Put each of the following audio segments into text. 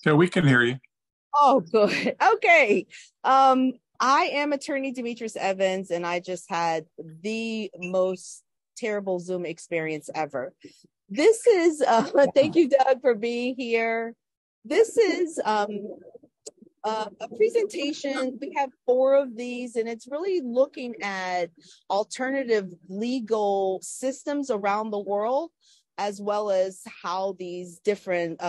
So we can hear you. Oh, good. Okay. I am Attorney Demitrus Evans, and I just had the most terrible Zoom experience ever. This is, thank you, Doug, for being here. This is a presentation. We have four of these, and it's really looking at alternative legal systems around the world, as well as how these different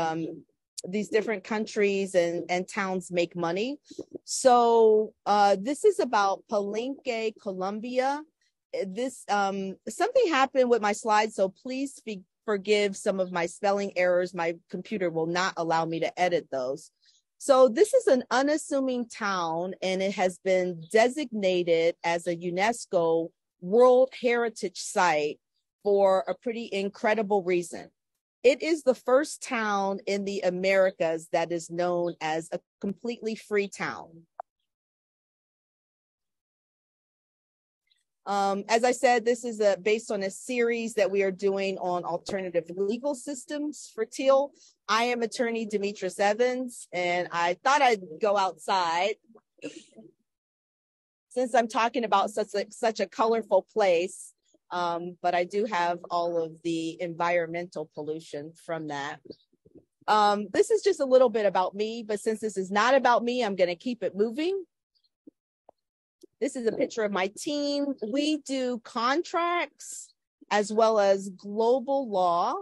countries and towns make money. So this is about Palenque, Colombia. This something happened with my slides, so please forgive some of my spelling errors. My computer will not allow me to edit those. So this is an unassuming town, and it has been designated as a UNESCO World Heritage Site for a pretty incredible reason. It is the first town in the Americas that is known as a completely free town. As I said, this is based on a series that we are doing on alternative legal systems for TEIL. I am Attorney Demitrus Evans, and I thought I'd go outside since I'm talking about such a colorful place. But I do have all of the environmental pollution from that. This is just a little bit about me, but since this is not about me, I'm going to keep it moving. This is a picture of my team. We do contracts as well as global law,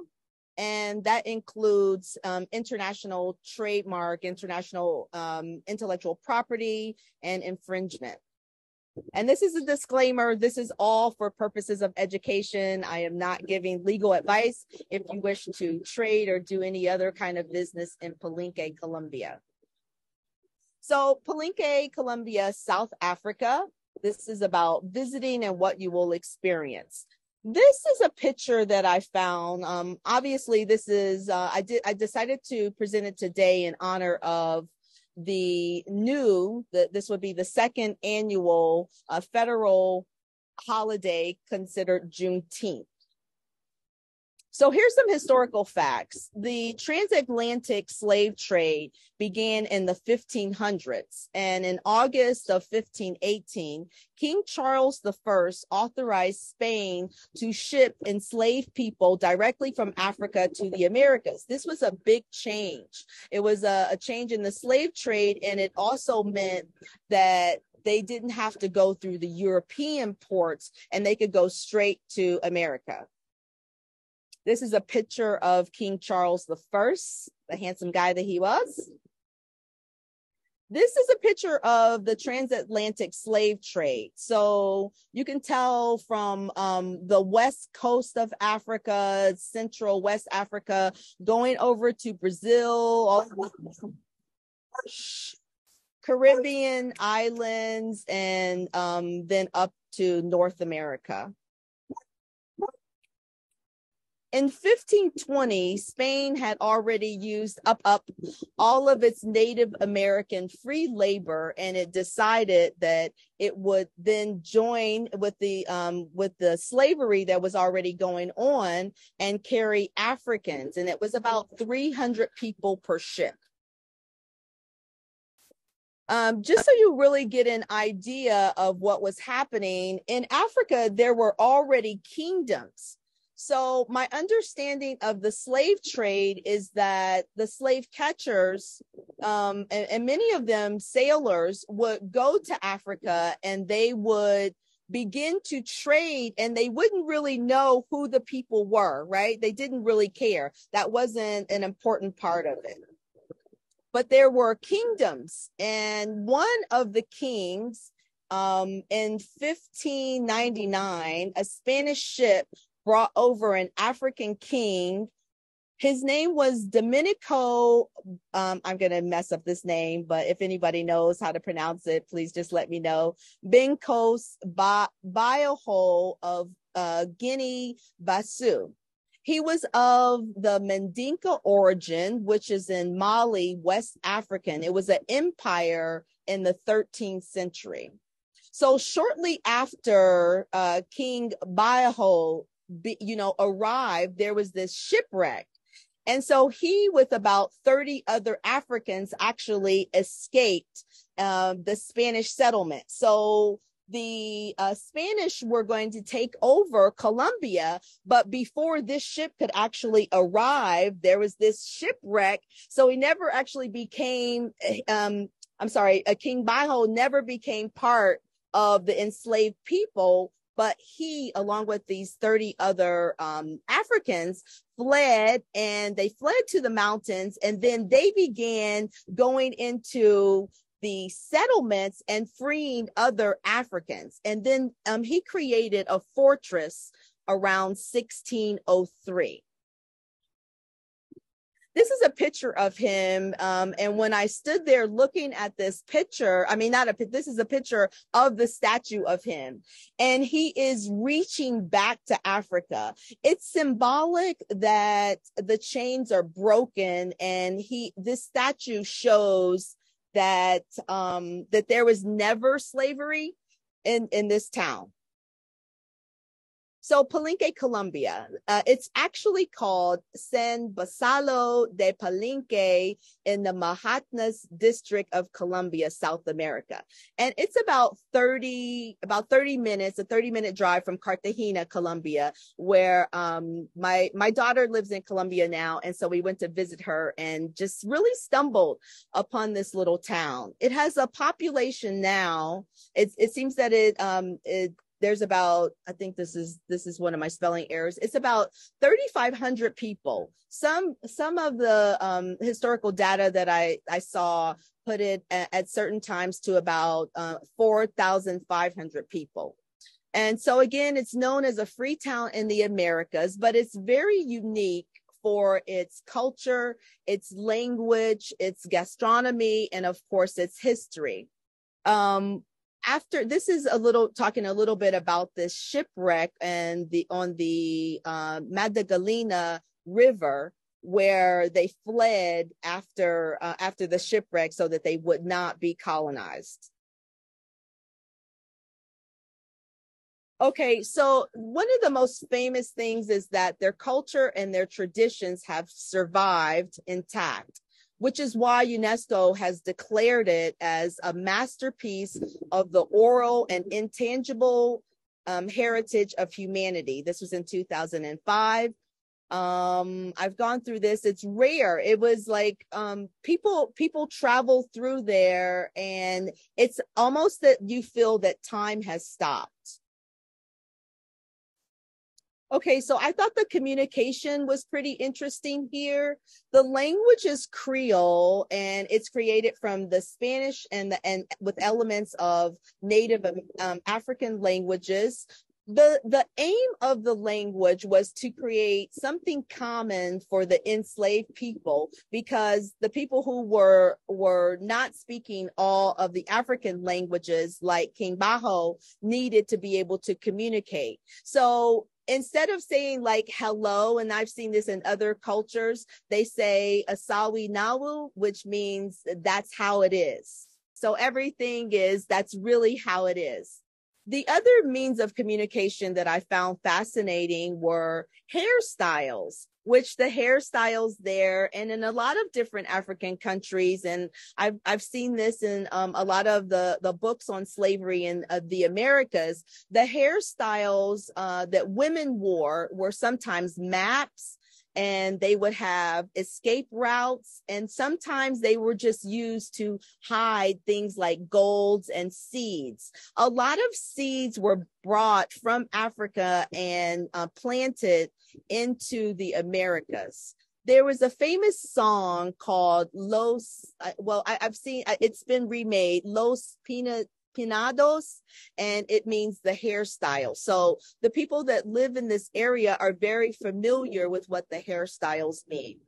and that includes international trademark, international intellectual property, and infringement. And this is a disclaimer. This is all for purposes of education. I am not giving legal advice if you wish to trade or do any other kind of business in Palenque, Colombia. So Palenque, Colombia, South Africa. This is about visiting and what you will experience. This is a picture that I found. Obviously, this is, I decided to present it today in honor of this would be the second annual federal holiday considered Juneteenth. So here's some historical facts. The transatlantic slave trade began in the 1500s, and in August of 1518, King Charles I authorized Spain to ship enslaved people directly from Africa to the Americas. This was a big change. It was a change in the slave trade, and it also meant that they didn't have to go through the European ports, and they could go straight to America. This is a picture of King Charles I, the handsome guy that he was. This is a picture of the transatlantic slave trade. So you can tell from the west coast of Africa, central West Africa, going over to Brazil, Caribbean islands, and then up to North America. In 1520, Spain had already used up all of its Native American free labor, and it decided that it would then join with the slavery that was already going on and carry Africans, and it was about 300 people per ship. Just so you really get an idea of what was happening, in Africa, there were already kingdoms. So my understanding of the slave trade is that the slave catchers, and many of them sailors, would go to Africa and they would begin to trade, and they wouldn't really know who the people were, right? They didn't really care. That wasn't an important part of it. But there were kingdoms, and one of the kings in 1599, a Spanish ship brought over an African king. His name was Domenico, I'm going to mess up this name, but if anybody knows how to pronounce it, please just let me know. Benkos Biohol of Guinea-Bissau. He was of the Mandinka origin, which is in Mali, West African. It was an empire in the 13th century. So shortly after King Biohol arrived, there was this shipwreck, And so he, with about 30 other Africans, actually escaped the Spanish settlement. So the Spanish were going to take over Colombia, but before this ship could actually arrive, there was this shipwreck. So he never actually became, King Bajo never became part of the enslaved people, but he, along with these 30 other Africans, fled, and they fled to the mountains, and then they began going into the settlements and freeing other Africans. And then he created a fortress around 1603. This is a picture of him. And when I stood there looking at this picture, this is a picture of the statue of him. And he is reaching back to Africa. It's symbolic that the chains are broken, and this statue shows that that there was never slavery in this town. So Palenque, Colombia, it's actually called San Basilio de Palenque in the Mahates district of Colombia, South America. And it's about 30 minutes, a 30-minute drive from Cartegena, Colombia, where my daughter lives in Colombia now. And so we went to visit her and just really stumbled upon this little town. It has a population now. It seems that there's about, I think this is one of my spelling errors. It's about 3,500 people. Some of the historical data that I saw put it at certain times to about 4,500 people. And so again, it's known as a free town in the Americas, but it's very unique for its culture, its language, its gastronomy, and of course, its history. After this is talking a little bit about this shipwreck and on the Magdalena River, where they fled after the shipwreck so that they would not be colonized. Okay, so one of the most famous things is that their culture and their traditions have survived intact, which is why UNESCO has declared it as a masterpiece of the oral and intangible heritage of humanity. This was in 2005. I've gone through this. It's rare. It was like people travel through there, and it's almost that you feel that time has stopped. Okay, so I thought the communication was pretty interesting here. The language is Creole, and it's created from the Spanish and with elements of native African languages. The aim of the language was to create something common for the enslaved people, because the people who were not speaking all of the African languages, like King Bajo, needed to be able to communicate. So instead of saying like hello, and I've seen this in other cultures, they say asawi nawu, which means that's how it is. So everything that's really how it is. The other means of communication that I found fascinating were hairstyles, which the hairstyles there and in a lot of different African countries, and I've seen this in a lot of the books on slavery in the Americas, the hairstyles that women wore were sometimes maps, and they would have escape routes, and sometimes they were just used to hide things like golds and seeds. A lot of seeds were brought from Africa and planted into the Americas. There was a famous song called I've seen it's been remade, Los Pinados, and it means the hairstyle. So the people that live in this area are very familiar with what the hairstyles mean.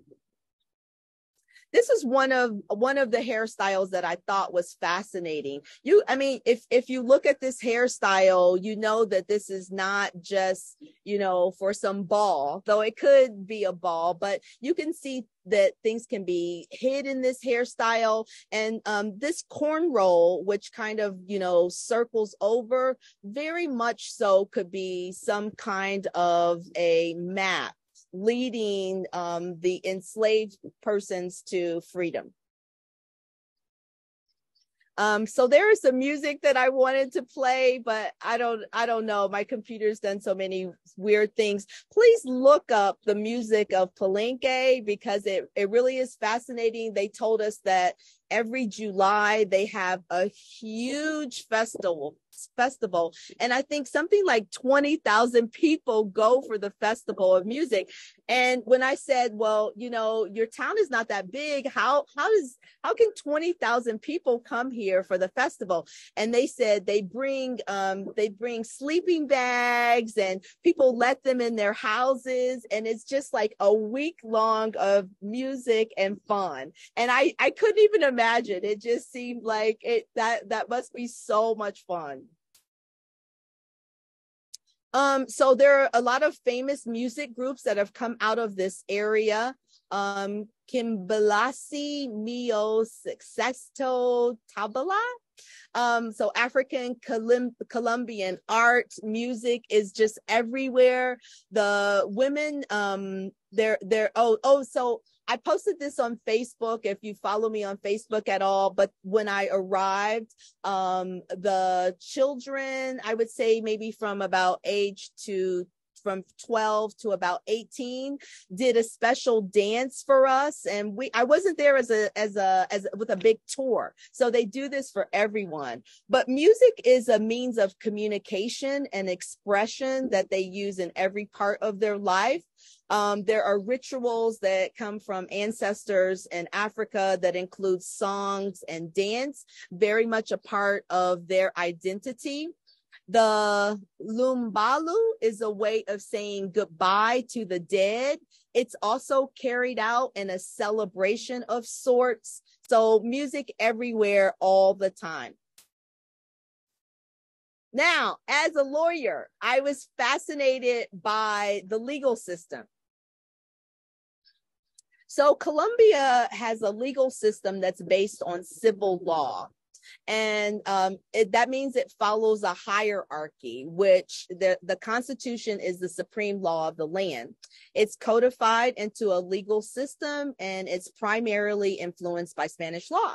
This is one of the hairstyles that I thought was fascinating. If you look at this hairstyle, you know that this is not just, for some ball, though it could be a ball, but you can see that things can be hid in this hairstyle. And this cornrow, which kind of, circles over, very much so could be some kind of a map. leading the enslaved persons to freedom. So there is some music that I wanted to play, but I don't know. My computer's done so many weird things. Please look up the music of Palenque because it really is fascinating. They told us that every July they have a huge festival, and I think something like 20,000 people go for the festival of music. And when I said, well, you know, your town is not that big, how can 20,000 people come here for the festival? And they said they bring sleeping bags, and people let them in their houses, and it's just like a week long of music and fun. And I couldn't even imagine. It just seemed like that must be so much fun. So there are a lot of famous music groups that have come out of this area. Kimbalasi Mio Sexto Tabala. So African Colombian art, music is just everywhere. The women, so I posted this on Facebook if you follow me on Facebook at all. But when I arrived, the children, I would say maybe from 12 to about 18, did a special dance for us, and I wasn't there as with a big tour. So they do this for everyone. But music is a means of communication and expression that they use in every part of their life. There are rituals that come from ancestors in Africa that include songs and dance, very much a part of their identity. The lumbalu is a way of saying goodbye to the dead. It's also carried out in a celebration of sorts. So music everywhere all the time. Now, as a lawyer, I was fascinated by the legal system. So Colombia has a legal system that's based on civil law. And that means it follows a hierarchy, which the Constitution is the supreme law of the land. It's codified into a legal system, and it's primarily influenced by Spanish law.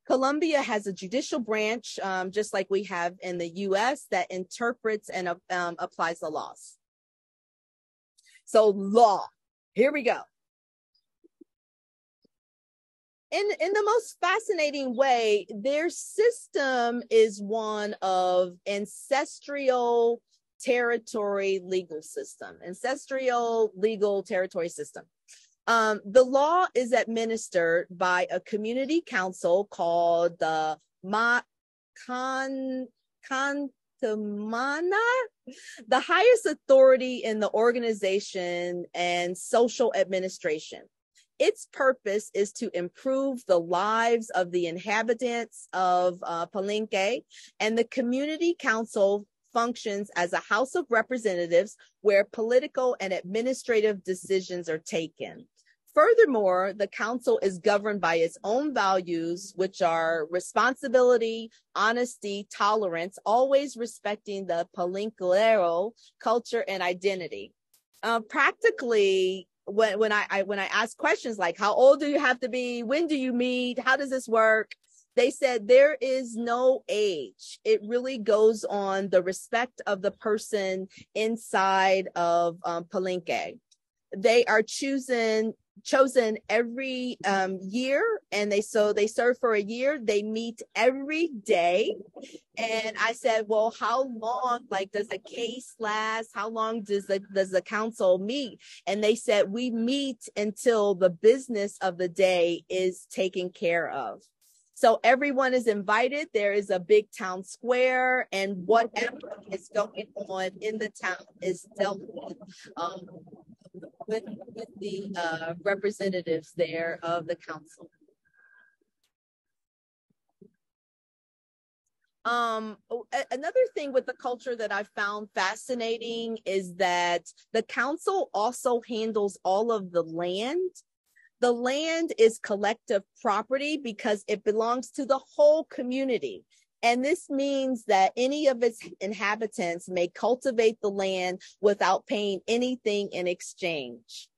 Colombia has a judicial branch, just like we have in the US, that interprets and applies the laws. So law, here we go. In the most fascinating way, their system is one of ancestral territory legal system, ancestral legal territory system. The law is administered by a community council called the Cantamana, the highest authority in the organization and social administration. Its purpose is to improve the lives of the inhabitants of Palenque, and the community council functions as a house of representatives where political and administrative decisions are taken. Furthermore, the council is governed by its own values, which are responsibility, honesty, tolerance, always respecting the Palenquero culture and identity. Practically, when I ask questions like, how old do you have to be? When do you meet? How does this work? They said there is no age. It really goes on the respect of the person inside of Palenque. They are chosen every year, and they serve for a year. They meet every day. And I said, well, how long, like, does the case last? How long does the council meet? And they said, we meet until the business of the day is taken care of. So everyone is invited. There is a big town square, and whatever is going on in the town is dealt with the representatives there of the council. Another thing with the culture that I found fascinating is that the council also handles all of the land. The land is collective property because it belongs to the whole community. And this means that any of its inhabitants may cultivate the land without paying anything in exchange.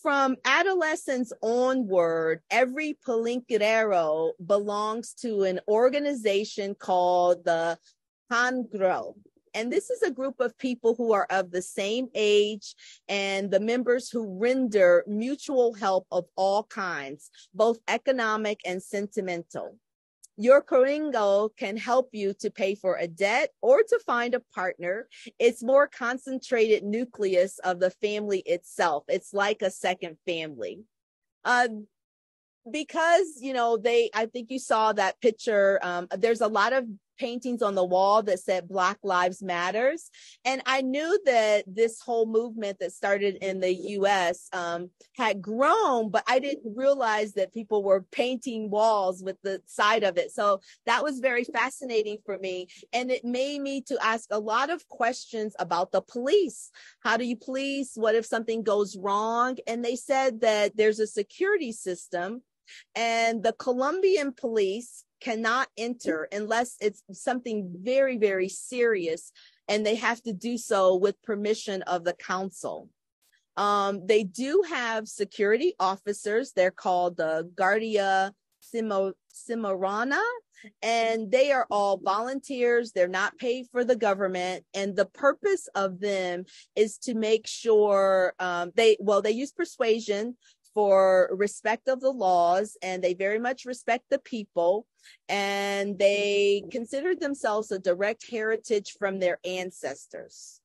from adolescence onward, every palenquero belongs to an organization called the Congro. And this is a group of people who are of the same age, and the members who render mutual help of all kinds, both economic and sentimental. Your Coringo can help you to pay for a debt or to find a partner. It's more concentrated nucleus of the family itself. It's like a second family. Because, you know, I think you saw that picture. There's a lot of paintings on the wall that said Black Lives Matters. And I knew that this whole movement that started in the US had grown, but I didn't realize that people were painting walls with the side of it. So that was very fascinating for me. And it made me to ask a lot of questions about the police. How do you police? What if something goes wrong? And they said that there's a security system, and the Colombian police cannot enter unless it's something very, very serious, and they have to do so with permission of the council. They do have security officers. They're called the Guardia Cimarrona, and they are all volunteers. They're not paid for the government, and the purpose of them is to make sure they use persuasion for respect of the laws, and they very much respect the people, and they consider themselves a direct heritage from their ancestors.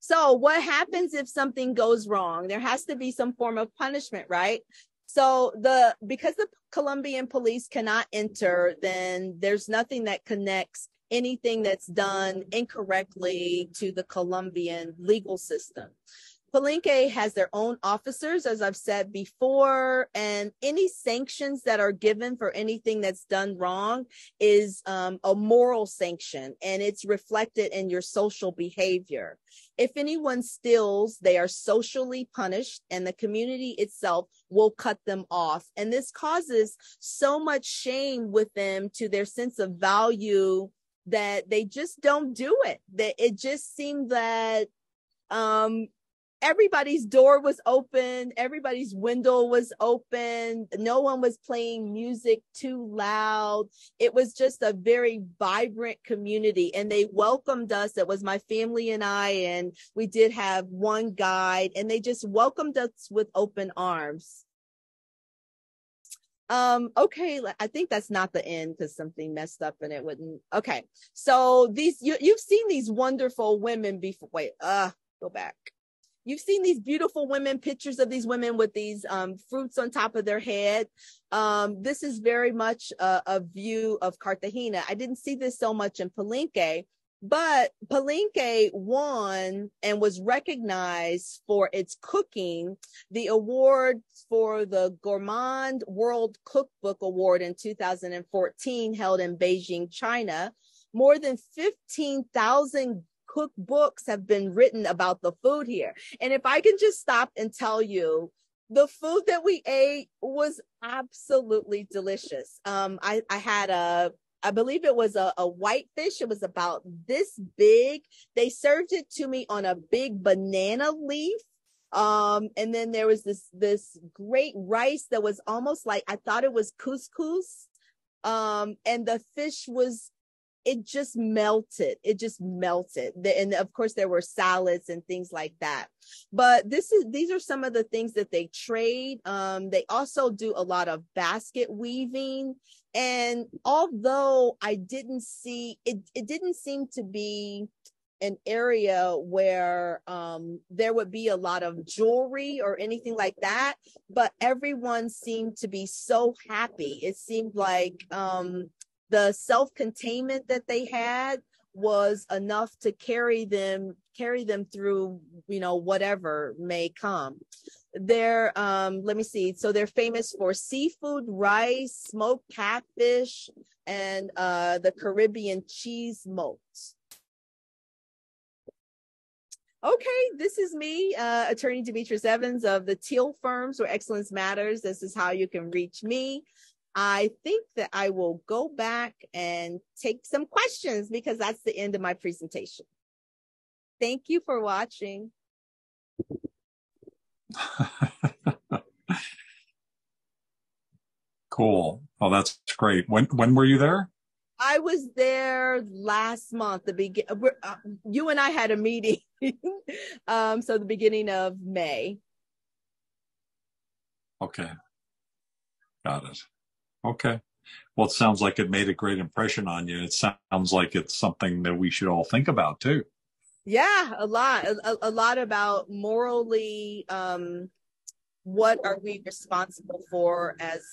So what happens if something goes wrong? There has to be some form of punishment, right? So because the Colombian police cannot enter, then there's nothing that connects anything that's done incorrectly to the Colombian legal system. Palenque has their own officers, as I've said before, and any sanctions that are given for anything that's done wrong is a moral sanction, and it's reflected in your social behavior. If anyone steals, they are socially punished, and the community itself will cut them off. And this causes so much shame with them to their sense of value that they just don't do it. That it just seemed that everybody's door was open, everybody's window was open, no one was playing music too loud. It was just a very vibrant community, and they welcomed us. It was my family and I, and we did have one guide, and they just welcomed us with open arms. Okay, I think that's not the end because something messed up and it wouldn't. Okay, so you've seen these wonderful women before. Wait, go back. You've seen these beautiful women, pictures of these women with these fruits on top of their head. This is very much a view of Cartegena. I didn't see this so much in Palenque, but Palenque won and was recognized for its cooking the award for the Gourmand World Cookbook Award in 2014, held in Beijing, China. More than 15,000 cookbooks have been written about the food here. And if I can just stop and tell you, the food that we ate was absolutely delicious. I had I believe it was a whitefish. It was about this big. They served it to me on a big banana leaf. And then there was this great rice that was almost like, I thought it was couscous. And the fish was, it just melted. It just melted. And of course there were salads and things like that. But these are some of the things that they trade. They also do a lot of basket weaving. And although I didn't see, it didn't seem to be an area where there would be a lot of jewelry or anything like that, but everyone seemed to be so happy. It seemed like the self-containment that they had was enough to carry them through, you know, whatever may come. They're let me see. So they're famous for seafood, rice, smoked catfish, and the Caribbean cheese smoked. Okay, this is me, Attorney Demitrus Evans of the TEIL firms where excellence matters. This is how you can reach me. I think that I will go back and take some questions because that's the end of my presentation. Thank you for watching. Cool. Oh, that's great. When were you there? I was there last month. You and I had a meeting, so the beginning of May. Okay, got it. Okay. Well, it sounds like it made a great impression on you. It sounds like it's something that we should all think about too. Yeah, a lot about morally, what are we responsible for as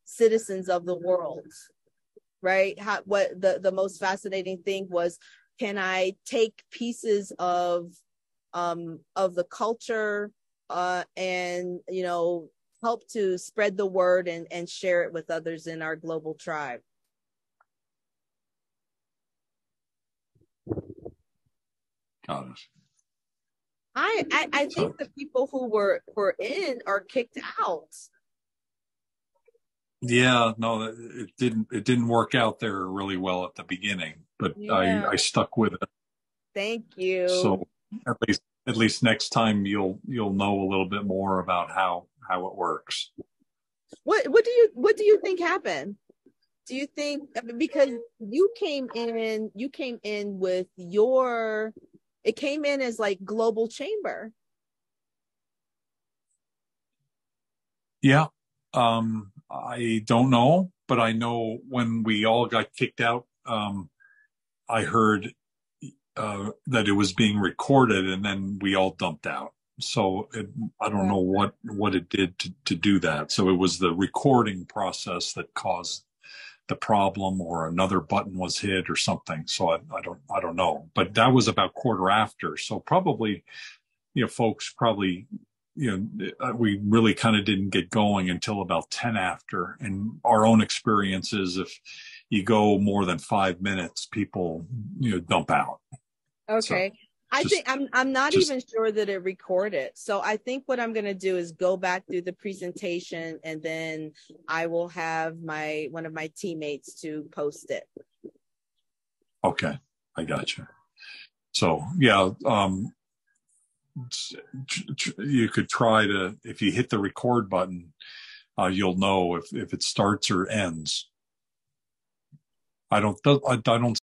citizens of the world, right? What the most fascinating thing was, can I take pieces of the culture, and help to spread the word and share it with others in our global tribe. Got it. I So, think the people who were in are kicked out. yeah, no, it didn't work out there really well at the beginning, but Yeah. I stuck with it. Thank you. So at least next time you'll know a little bit more about how it works. What do you think happened? Do you think, I mean, because you came in with it came in as like global chamber. Yeah. I don't know, but I know when we all got kicked out, I heard that it was being recorded and then we all dumped out. So I don't know what it did to do that. So it was the recording process that caused the problem, or another button was hit or something. So I don't know, but that was about quarter after. So probably, folks probably, we really kind of didn't get going until about 10 after. And our own experiences, if you go more than 5 minutes, people, dump out. So Okay. I think just, I'm not just, even sure that it recorded. So I think what I'm going to do is go back through the presentation, and then I will have one of my teammates to post it. okay. I got you. So yeah, you could try to, if you hit the record button, you'll know if it starts or ends. I don't